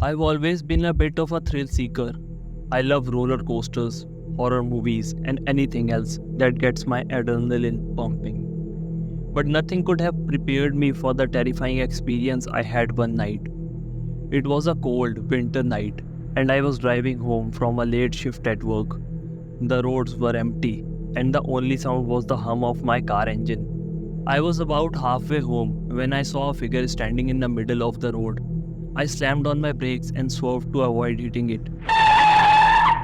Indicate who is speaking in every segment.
Speaker 1: I've always been a bit of a thrill seeker. I love roller coasters, horror movies, and anything else that gets my adrenaline pumping. But nothing could have prepared me for the terrifying experience I had one night. It was a cold winter night, and I was driving home from a late shift at work. The roads were empty, and the only sound was the hum of my car engine. I was about halfway home when I saw a figure standing in the middle of the road. I slammed on my brakes and swerved to avoid hitting it.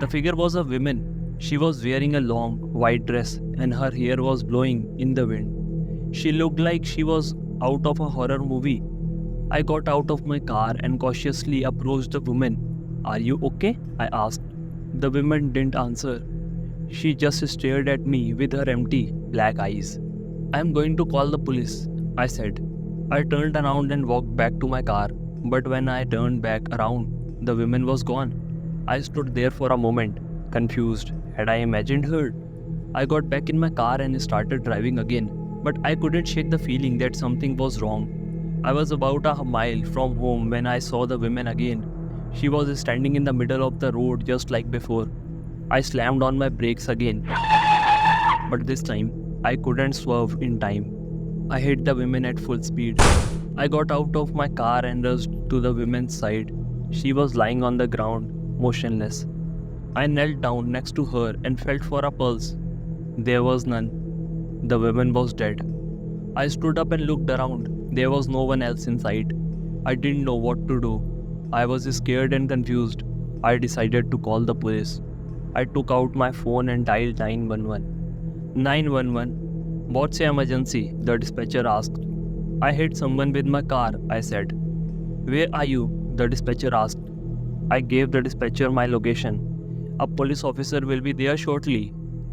Speaker 1: The figure was a woman. She was wearing a long, white dress and her hair was blowing in the wind. She looked like she was out of a horror movie. I got out of my car and cautiously approached the woman. "Are you okay?" I asked. The woman didn't answer. She just stared at me with her empty, black eyes. "I'm going to call the police," I said. I turned around and walked back to my car, but when I turned back around, the woman was gone. I stood there for a moment, confused. Had I imagined her? I got back in my car and started driving again, but I couldn't shake the feeling that something was wrong. I was about a mile from home when I saw the woman again. She was standing in the middle of the road just like before. I slammed on my brakes again, but this time I couldn't swerve in time. I hit the woman at full speed. I got out of my car and rushed to the woman's side. She was lying on the ground, motionless. I knelt down next to her and felt for a pulse. There was none. The woman was dead. I stood up and looked around. There was no one else in sight. I didn't know what to do. I was scared and confused. I decided to call the police. I took out my phone and dialed 911. 911. "What's your emergency?" the dispatcher asked. "I hit someone with my car," I said. "Where are you?" the dispatcher asked. I gave the dispatcher my location. "A police officer will be there shortly,"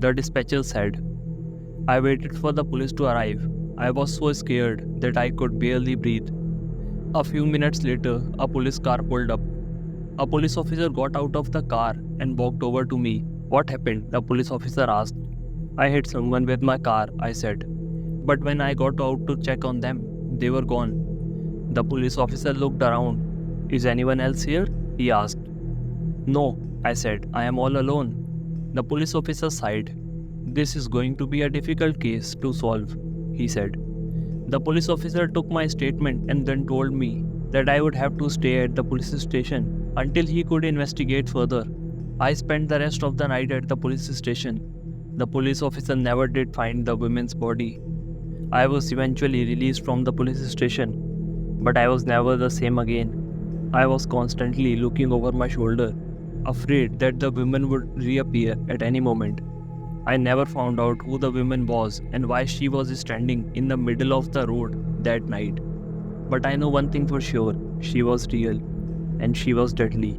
Speaker 1: the dispatcher said. I waited for the police to arrive. I was so scared that I could barely breathe. A few minutes later, a police car pulled up. A police officer got out of the car and walked over to me. "What happened?" the police officer asked. "I hit someone with my car," I said. "But when I got out to check on them, they were gone." The police officer looked around. "Is anyone else here?" he asked. "No," I said. "I am all alone." The police officer sighed. "This is going to be a difficult case to solve," he said. The police officer took my statement and then told me that I would have to stay at the police station until he could investigate further. I spent the rest of the night at the police station. The police officer never did find the woman's body. I was eventually released from the police station, but I was never the same again. I was constantly looking over my shoulder, afraid that the woman would reappear at any moment. I never found out who the woman was and why she was standing in the middle of the road that night. But I know one thing for sure: she was real, and she was deadly.